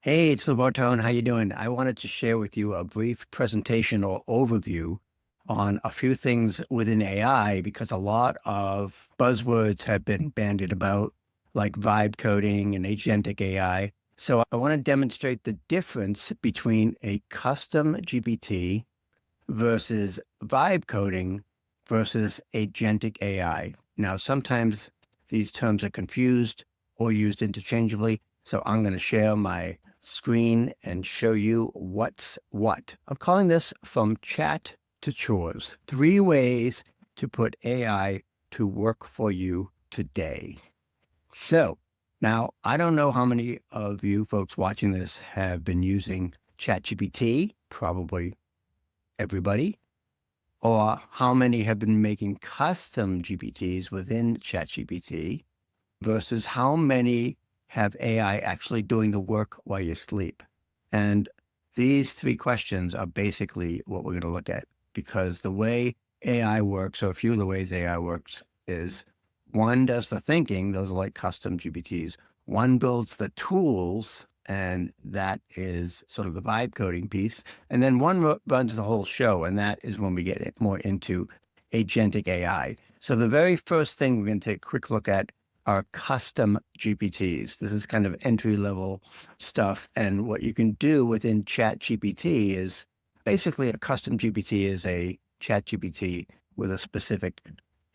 Hey, it's Lou Bortone. How you doing? I wanted to share with you a brief presentation or overview on a few things within AI because a lot of buzzwords have been bandied about, like vibe coding and agentic AI. So I want to demonstrate the difference between a custom GPT versus vibe coding versus agentic AI. Now, sometimes these terms are confused or used interchangeably. So I'm going to share my screen and show you what's what. I'm calling this From Chat to Chores, 3 ways to put AI to work for you today. So now I don't know how many of you folks watching this have been using ChatGPT, probably everybody, or how many have been making custom GPTs within ChatGPT versus how many have AI actually doing the work while you sleep. And these 3 questions are basically what we're going to look at because the way AI works, or a few of the ways AI works, is one does the thinking, those are like custom GPTs. One builds the tools, and that is sort of the vibe coding piece. And then one runs the whole show, and that is when we get more into agentic AI. So the very first thing we're going to take a quick look at are custom GPTs. This is kind of entry level stuff. And what you can do within ChatGPT is basically a custom GPT is a ChatGPT with a specific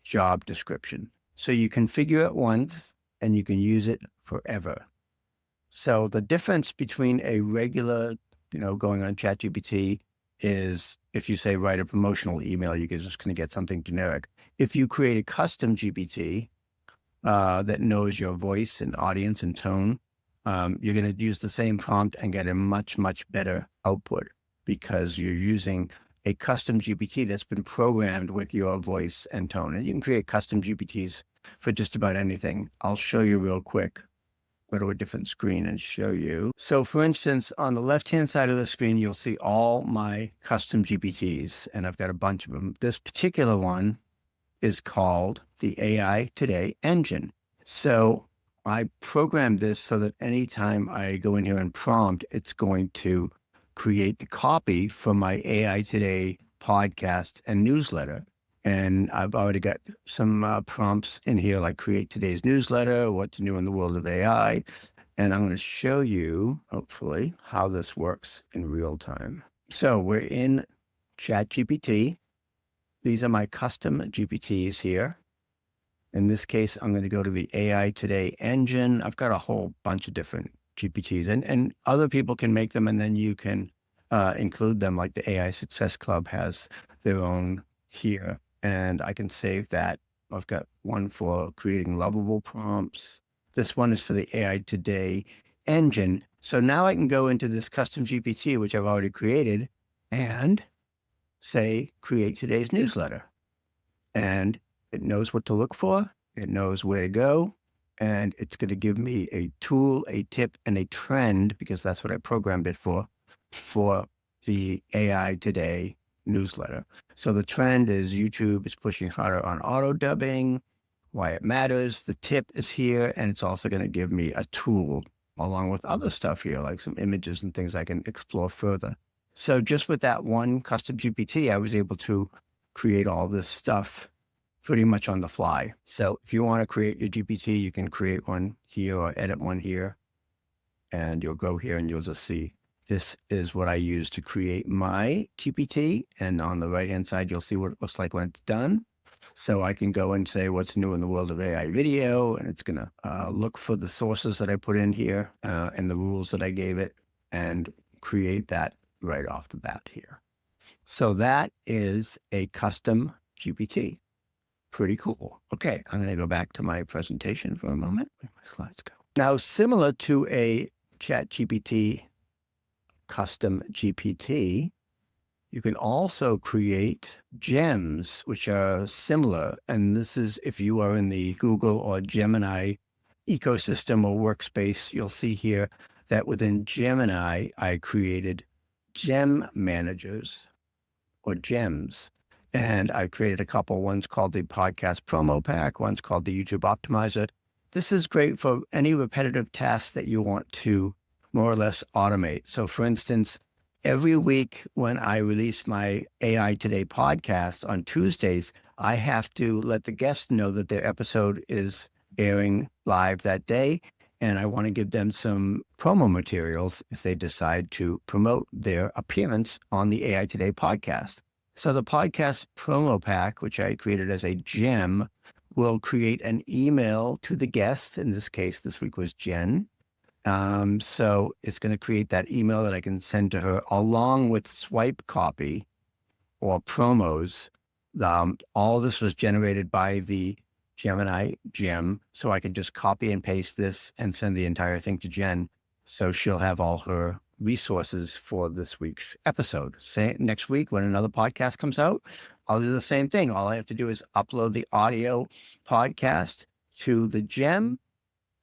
job description. So you configure it once and you can use it forever. So the difference between a regular, going on ChatGPT is if you say write a promotional email, you're just going to get something generic. If you create a custom GPT that knows your voice and audience and tone, you're going to use the same prompt and get a much, much better output because you're using a custom GPT that's been programmed with your voice and tone. And you can create custom GPTs for just about anything. I'll show you real quick. Go to a different screen and show you. So for instance, on the left-hand side of the screen, you'll see all my custom GPTs, and I've got a bunch of them. This particular one is called the AI Today engine. So I programmed this so that anytime I go in here and prompt, it's going to create the copy for my AI Today podcast and newsletter. And I've already got some prompts in here, like create today's newsletter, what's new in the world of AI. And I'm going to show you, hopefully, how this works in real time. So we're in ChatGPT. These are my custom GPTs here. In this case, I'm going to go to the AI Today engine. I've got a whole bunch of different GPTs, and other people can make them, and then you can include them, like the AI Success Club has their own here. And I can save that. I've got one for creating lovable prompts. This one is for the AI Today engine. So now I can go into this custom GPT, which I've already created, and say, create today's newsletter. And it knows what to look for. It knows where to go. And it's going to give me a tool, a tip, and a trend, because that's what I programmed it for the AI Today newsletter. So the trend is YouTube is pushing harder on auto dubbing, why it matters. The tip is here, and it's also going to give me a tool along with other stuff here, like some images and things I can explore further. So just with that one custom GPT, I was able to create all this stuff pretty much on the fly. So if you want to create your GPT, you can create one here or edit one here, and you'll go here and you'll just see this is what I use to create my GPT. And on the right-hand side, you'll see what it looks like when it's done. So I can go and say what's new in the world of AI video, and it's going to look for the sources that I put in here and the rules that I gave it and create that right off the bat here. So that is a custom GPT. Pretty cool. Okay, I'm going to go back to my presentation for a moment. Where my slides go. Now, similar to a ChatGPT custom GPT, you can also create gems, which are similar. And this is if you are in the Google or Gemini ecosystem or workspace, you'll see here that within Gemini, I created gem managers or gems. And I created a couple. One's called the Podcast Promo Pack. One's called the YouTube Optimizer. This is great for any repetitive tasks that you want to more or less automate. So for instance, every week when I release my AI Today podcast on Tuesdays, I have to let the guests know that their episode is airing live that day. And I want to give them some promo materials if they decide to promote their appearance on the AI Today podcast. So the podcast promo pack, which I created as a gem, will create an email to the guest. In this case, this week was Jen. So it's going to create that email that I can send to her along with swipe copy or promos. All this was generated by the Gemini gem. So I could just copy and paste this and send the entire thing to Jen. So she'll have all her resources for this week's episode. Say next week when another podcast comes out, I'll do the same thing. All I have to do is upload the audio podcast to the gem,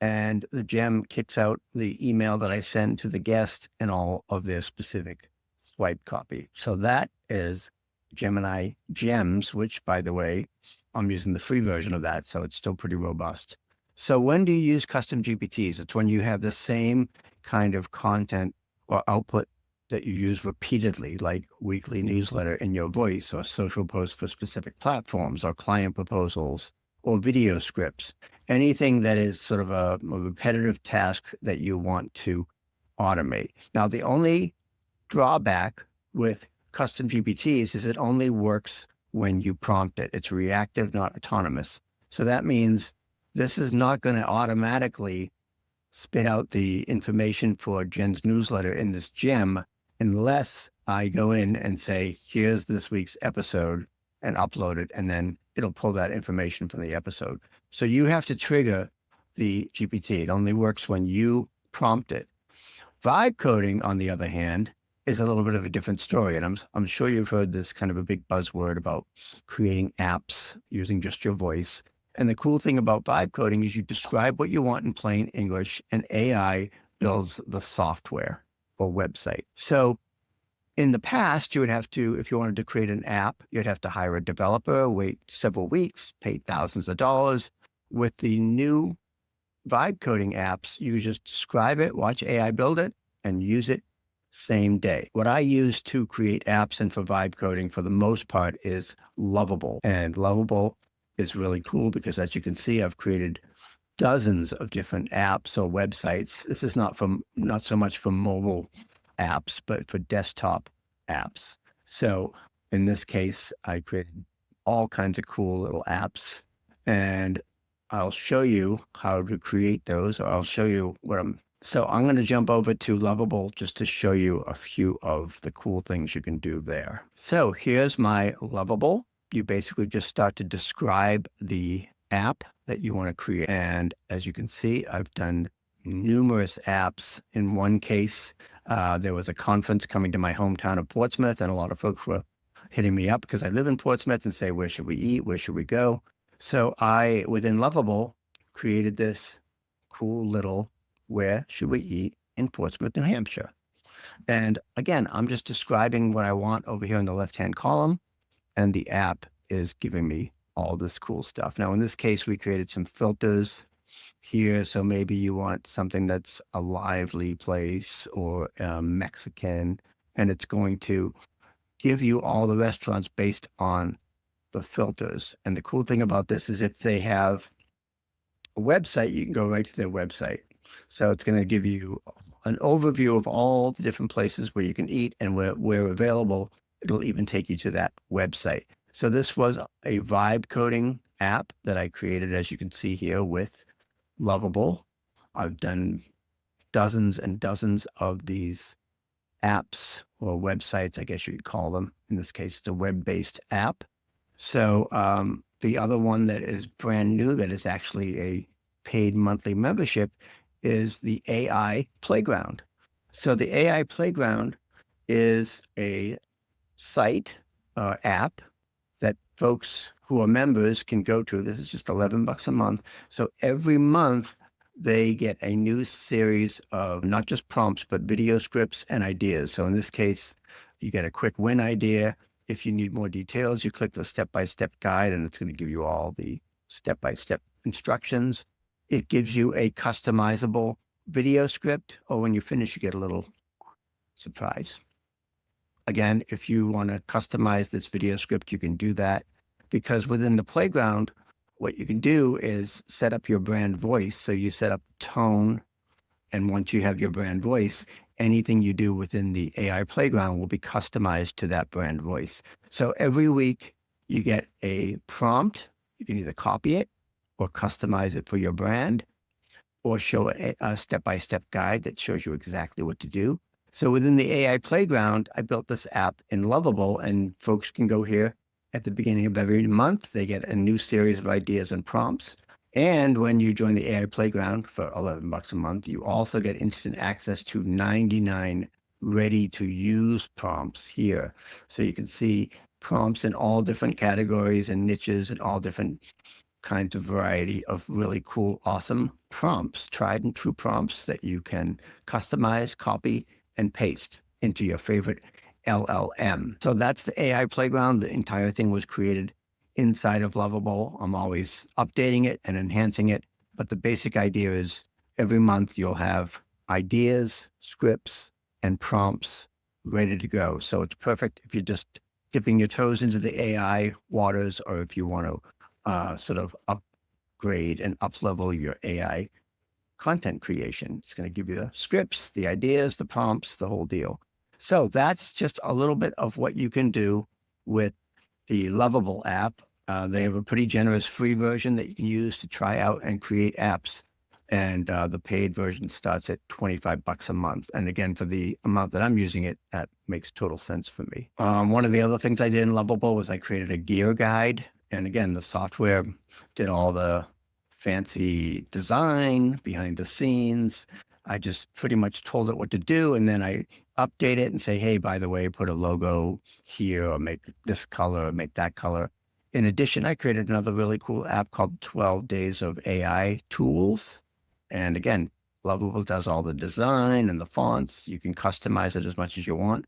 and the gem kicks out the email that I send to the guest and all of their specific swipe copy. So that is Gemini Gems, which, by the way, I'm using the free version of that, so it's still pretty robust. So when do you use custom GPTs? It's when you have the same kind of content or output that you use repeatedly, like weekly newsletter in your voice or social posts for specific platforms or client proposals or video scripts, anything that is sort of a repetitive task that you want to automate. Now, the only drawback with custom GPTs is it only works when you prompt it. It's reactive, not autonomous. So that means this is not going to automatically spit out the information for Jen's newsletter in this gem unless I go in and say, here's this week's episode and upload it, and then it'll pull that information from the episode. So you have to trigger the GPT. It only works when you prompt it. Vibe coding, on the other hand, is a little bit of a different story. And I'm sure you've heard this kind of a big buzzword about creating apps using just your voice. And the cool thing about vibe coding is you describe what you want in plain English and AI builds the software or website. So in the past, you would have to, if you wanted to create an app, you'd have to hire a developer, wait several weeks, pay thousands of dollars. With the new vibe coding apps, you just describe it, watch AI build it, and use it same day. What I use to create apps and for vibe coding for the most part is Lovable. And Lovable is really cool because, as you can see, I've created dozens of different apps or websites. This is not so much for mobile apps, but for desktop apps. So in this case, I created all kinds of cool little apps, and I'll show you how to create those, or I'll show you so I'm going to jump over to Lovable just to show you a few of the cool things you can do there. So here's my Lovable. You basically just start to describe the app that you want to create. And as you can see, I've done numerous apps. In one case, there was a conference coming to my hometown of Portsmouth, and a lot of folks were hitting me up because I live in Portsmouth and say, where should we eat? Where should we go? So I, within Lovable, created this cool little where should we eat in Portsmouth, New Hampshire. And again, I'm just describing what I want over here in the left-hand column, and the app is giving me all this cool stuff. Now, in this case, we created some filters here. So maybe you want something that's a lively place or Mexican, and it's going to give you all the restaurants based on the filters. And the cool thing about this is if they have a website, you can go right to their website. So it's going to give you an overview of all the different places where you can eat, and where available, it'll even take you to that website. So this was a vibe coding app that I created, as you can see here, with Lovable. I've done dozens and dozens of these apps or websites, I guess you could call them. In this case, it's a web-based app. So the other one that is brand new, that is actually a paid monthly membership, is the AI Playground. So the AI Playground is a site app that folks who are members can go to. This is just $11 a month. So every month they get a new series of not just prompts, but video scripts and ideas. So in this case, you get a quick win idea. If you need more details, you click the step-by-step guide, and it's going to give you all the step-by-step instructions. It gives you a customizable video script, or when you finish, you get a little surprise. Again, if you want to customize this video script, you can do that, because within the playground, what you can do is set up your brand voice. So you set up tone, and once you have your brand voice, anything you do within the AI playground will be customized to that brand voice. So every week you get a prompt. You can either copy it or customize it for your brand, or show a step-by-step guide that shows you exactly what to do. So within the AI playground, I built this app in Lovable, and folks can go here at the beginning of every month. They get a new series of ideas and prompts. And when you join the AI playground for $11 a month, you also get instant access to 99 ready-to-use prompts here. So you can see prompts in all different categories and niches and all different kinds of variety of really cool, awesome prompts, tried and true prompts that you can customize, copy, and paste into your favorite LLM. So that's the AI playground. The entire thing was created inside of Lovable. I'm always updating it and enhancing it. But the basic idea is every month you'll have ideas, scripts, and prompts ready to go. So it's perfect if you're just dipping your toes into the AI waters, or if you want to sort of upgrade and up-level your AI content creation. It's going to give you the scripts, the ideas, the prompts, the whole deal. So that's just a little bit of what you can do with the Lovable app. They have a pretty generous free version that you can use to try out and create apps. And the paid version starts at $25 a month. And again, for the amount that I'm using it, that makes total sense for me. One of the other things I did in Lovable was I created a gear guide. And again, the software did all the fancy design behind the scenes. I just pretty much told it what to do, and then I update it and say, hey, by the way, put a logo here, or make this color, or make that color. In addition, I created another really cool app called 12 Days of AI Tools. And again, Lovable does all the design and the fonts. You can customize it as much as you want.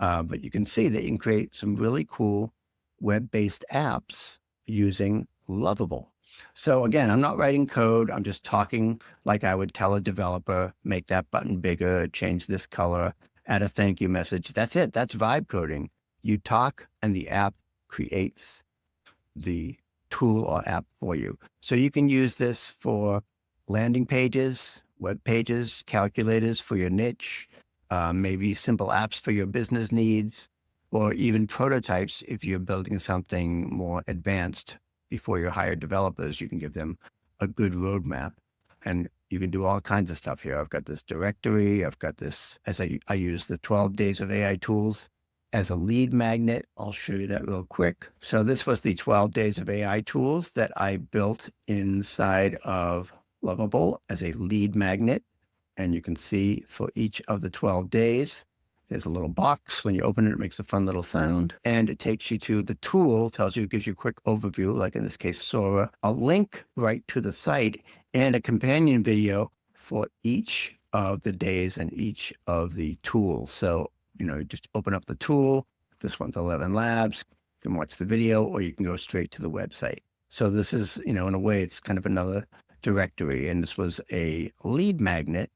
But you can see that you can create some really cool web-based apps using Lovable. So again, I'm not writing code. I'm just talking like I would tell a developer, make that button bigger, change this color, add a thank you message. That's it. That's vibe coding. You talk and the app creates the tool or app for you. So you can use this for landing pages, web pages, calculators for your niche, maybe simple apps for your business needs, or even prototypes if you're building something more advanced. Before you hire developers, you can give them a good roadmap, and you can do all kinds of stuff here. I've got this directory. I've got this, as I use the 12 Days of AI Tools as a lead magnet. I'll show you that real quick. So this was the 12 Days of AI Tools that I built inside of Lovable as a lead magnet. And you can see for each of the 12 days, there's a little box. When you open it, it makes a fun little sound. And it takes you to the tool, gives you a quick overview, like in this case, Sora, a link right to the site, and a companion video for each of the days and each of the tools. So, just open up the tool. This one's 11 Labs. You can watch the video, or you can go straight to the website. So this is, in a way, it's kind of another directory. And this was a lead magnet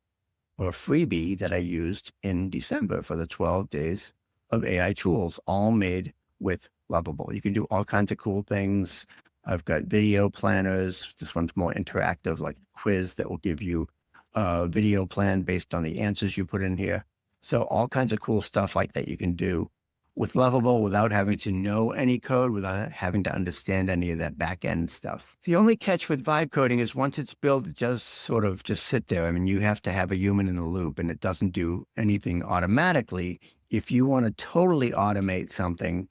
or freebie that I used in December for the 12 Days of AI Tools, all made with Lovable. You can do all kinds of cool things. I've got video planners. This one's more interactive, like a quiz that will give you a video plan based on the answers you put in here. So all kinds of cool stuff like that you can do with Lovable without having to know any code, without having to understand any of that back end stuff. The only catch with vibe coding is once it's built, it just sort of just sit there. I mean, you have to have a human in the loop, and it doesn't do anything automatically. If you want to totally automate something,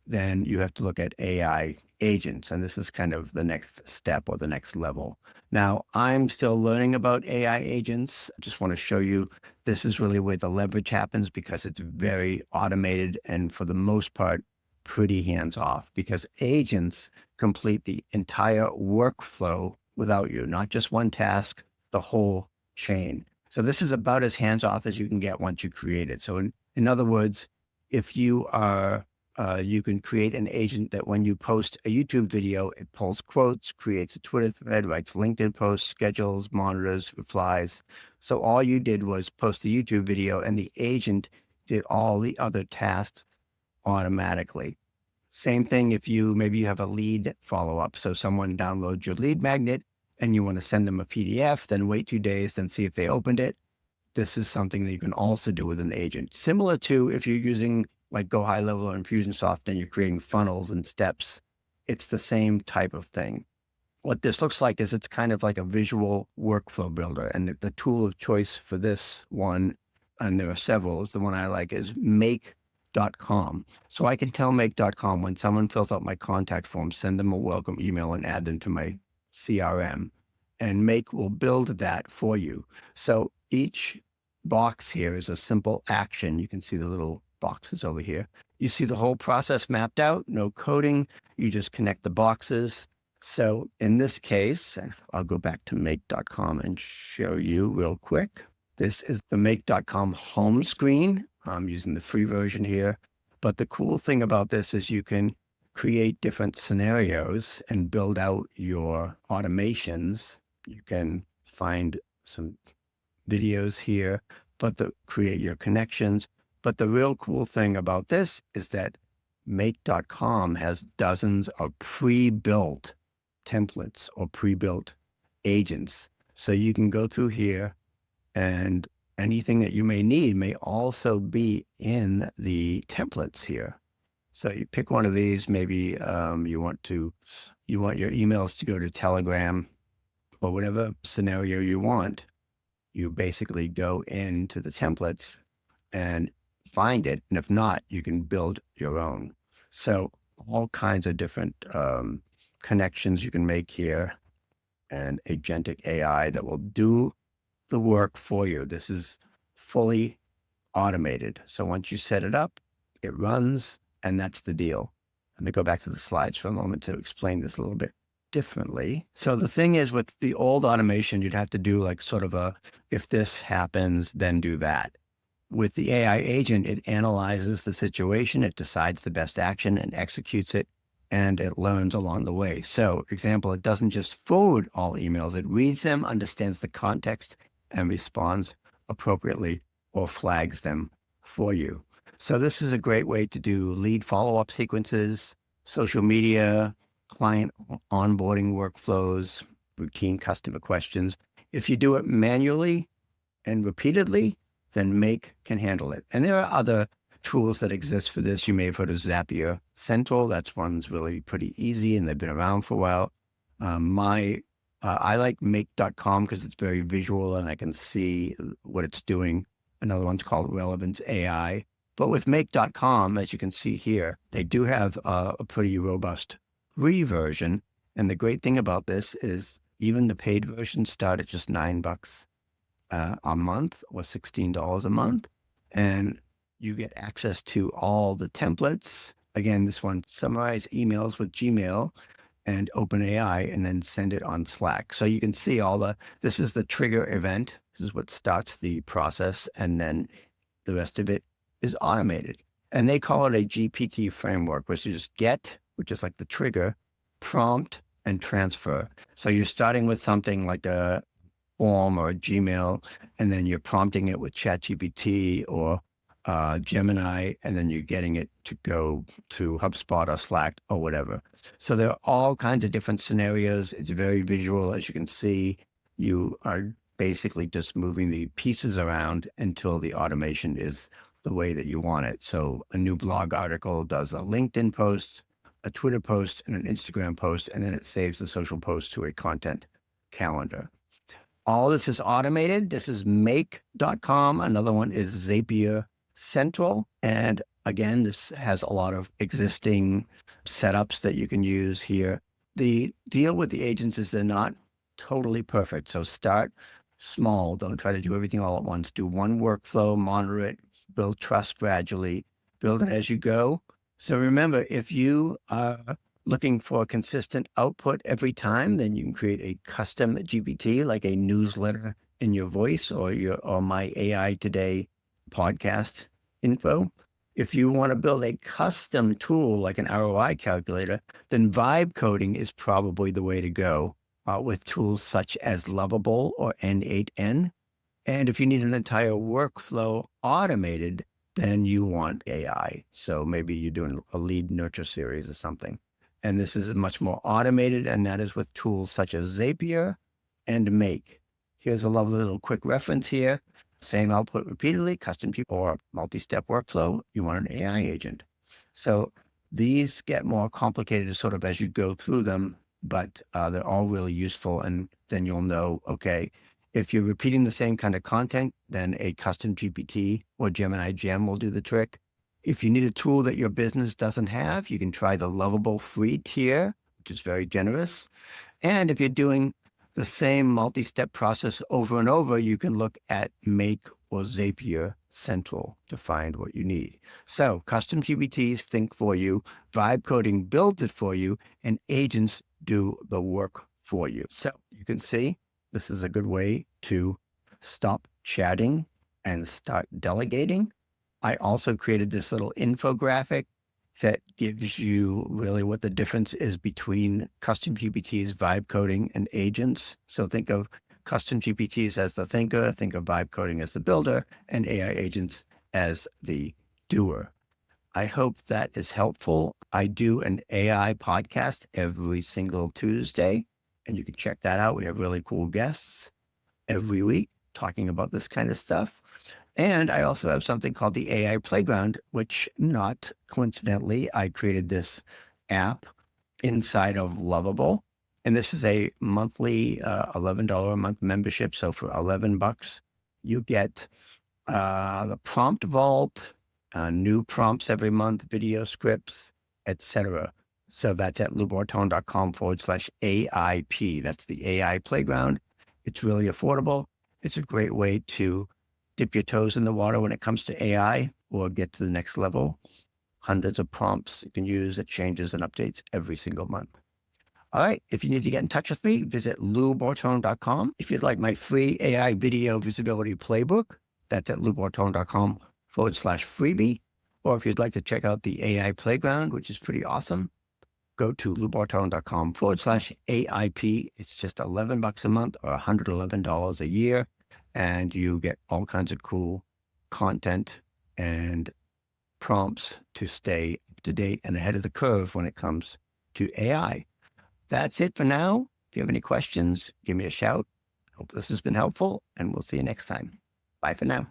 then you have to look at AI agents. And this is kind of the next step or the next level. Now, I'm still learning about AI agents. I just want to show you this is really where the leverage happens, because it's very automated and for the most part, pretty hands-off, because agents complete the entire workflow without you, not just one task, the whole chain. So this is about as hands-off as you can get once you create it. So in other words, if you are You can create an agent that when you post a YouTube video, it pulls quotes, creates a Twitter thread, writes LinkedIn posts, schedules, monitors, replies. So all you did was post the YouTube video and the agent did all the other tasks automatically. Same thing if maybe you have a lead follow-up. So someone downloads your lead magnet and you want to send them a PDF, then wait 2 days, then see if they opened it. This is something that you can also do with an agent. Similar to if you're using like Go High Level or Infusionsoft and you're creating funnels and steps, it's the same type of thing. What this looks like is it's kind of like a visual workflow builder. And the tool of choice for this one, and there are several, is the one I like, is make.com. So I can tell make.com when someone fills out my contact form, send them a welcome email and add them to my CRM. And Make will build that for you. So each box here is a simple action. You can see the little boxes over here. You see the whole process mapped out, no coding. You just connect the boxes. So in this case, and I'll go back to make.com and show you real quick. This is the make.com home screen. I'm using the free version here. But the cool thing about this is you can create different scenarios and build out your automations. You can find some videos here, but create your connections. But the real cool thing about this is that make.com has dozens of pre-built templates or pre-built agents. So you can go through here and anything that you may need may also be in the templates here. So you pick one of these, maybe you want your emails to go to Telegram or whatever scenario you want. You basically go into the templates and find it. And if not, you can build your own. So all kinds of different connections you can make here and agentic AI that will do the work for you. This is fully automated. So once you set it up, it runs, and that's the deal. Let me go back to the slides for a moment to explain this a little bit differently. So the thing is, with the old automation, you'd have to do like sort of if this happens, then do that. With the AI agent, it analyzes the situation, it decides the best action and executes it, and it learns along the way. So, for example, it doesn't just forward all emails, it reads them, understands the context, and responds appropriately or flags them for you. So this is a great way to do lead follow-up sequences, social media, client onboarding workflows, routine customer questions. If you do it manually and repeatedly, then Make can handle it. And there are other tools that exist for this. You may have heard of Zapier Central. That's one's really pretty easy and they've been around for a while. I like make.com because it's very visual and I can see what it's doing. Another one's called Relevance AI. But with make.com, as you can see here, they do have a pretty robust free version. And the great thing about this is even the paid versions start at just $9 a month or $16 a month. And you get access to all the templates. Again, this one, summarize emails with Gmail and OpenAI, and then send it on Slack. So you can see this is the trigger event. This is what starts the process. And then the rest of it is automated. And they call it a GPT framework, which is get, which is like the trigger, prompt, and transfer. So you're starting with something like a form or a Gmail, and then you're prompting it with ChatGPT or Gemini, and then you're getting it to go to HubSpot or Slack or whatever. So there are all kinds of different scenarios. It's very visual. As you can see, you are basically just moving the pieces around until the automation is the way that you want it. So a new blog article does a LinkedIn post, a Twitter post, and an Instagram post, and then it saves the social post to a content calendar. All this is automated. This is make.com. Another one is Zapier Central. And again, this has a lot of existing setups that you can use here. The deal with the agents is they're not totally perfect. So start small. Don't try to do everything all at once. Do one workflow, monitor it, build trust gradually, build it as you go. So remember, if you are looking for consistent output every time, then you can create a custom GPT, like a newsletter in your voice or my AI Today podcast info. If you want to build a custom tool like an ROI calculator, then vibe coding is probably the way to go with tools such as Lovable or N8N. And if you need an entire workflow automated, then you want AI. So maybe you're doing a lead nurture series or something. And this is much more automated, and that is with tools such as Zapier and Make. Here's a lovely little quick reference here. Same output repeatedly, custom people or multi-step workflow. You want an AI agent. So these get more complicated sort of as you go through them, but they're all really useful. And then you'll know, okay, if you're repeating the same kind of content, then a custom GPT or Gemini Gem will do the trick. If you need a tool that your business doesn't have, you can try the Lovable free tier, which is very generous. And if you're doing the same multi-step process over and over, you can look at Make or Zapier Central to find what you need. So custom GPTs think for you, vibe coding builds it for you, and agents do the work for you. So you can see this is a good way to stop chatting and start delegating. I also created this little infographic that gives you really what the difference is between custom GPTs, vibe coding, and agents. So think of custom GPTs as the thinker, think of vibe coding as the builder, and AI agents as the doer. I hope that is helpful. I do an AI podcast every single Tuesday, and you can check that out. We have really cool guests every week talking about this kind of stuff. And I also have something called the AI Playground, which not coincidentally, I created this app inside of Lovable. And this is a monthly $11 a month membership. So for $11, you get the prompt vault, new prompts every month, video scripts, etc. So that's at loubortone.com/AIP. That's the AI Playground. It's really affordable. It's a great way to dip your toes in the water when it comes to AI or get to the next level. Hundreds of prompts you can use that changes and updates every single month. All right. If you need to get in touch with me, visit loubortone.com. If you'd like my free AI video visibility playbook, that's at loubortone.com/freebie. Or if you'd like to check out the AI Playground, which is pretty awesome, go to loubortone.com/AIP. It's just $11 a month or $111 a year. And you get all kinds of cool content and prompts to stay up to date and ahead of the curve when it comes to AI. That's it for now. If you have any questions, give me a shout. Hope this has been helpful, and we'll see you next time. Bye for now.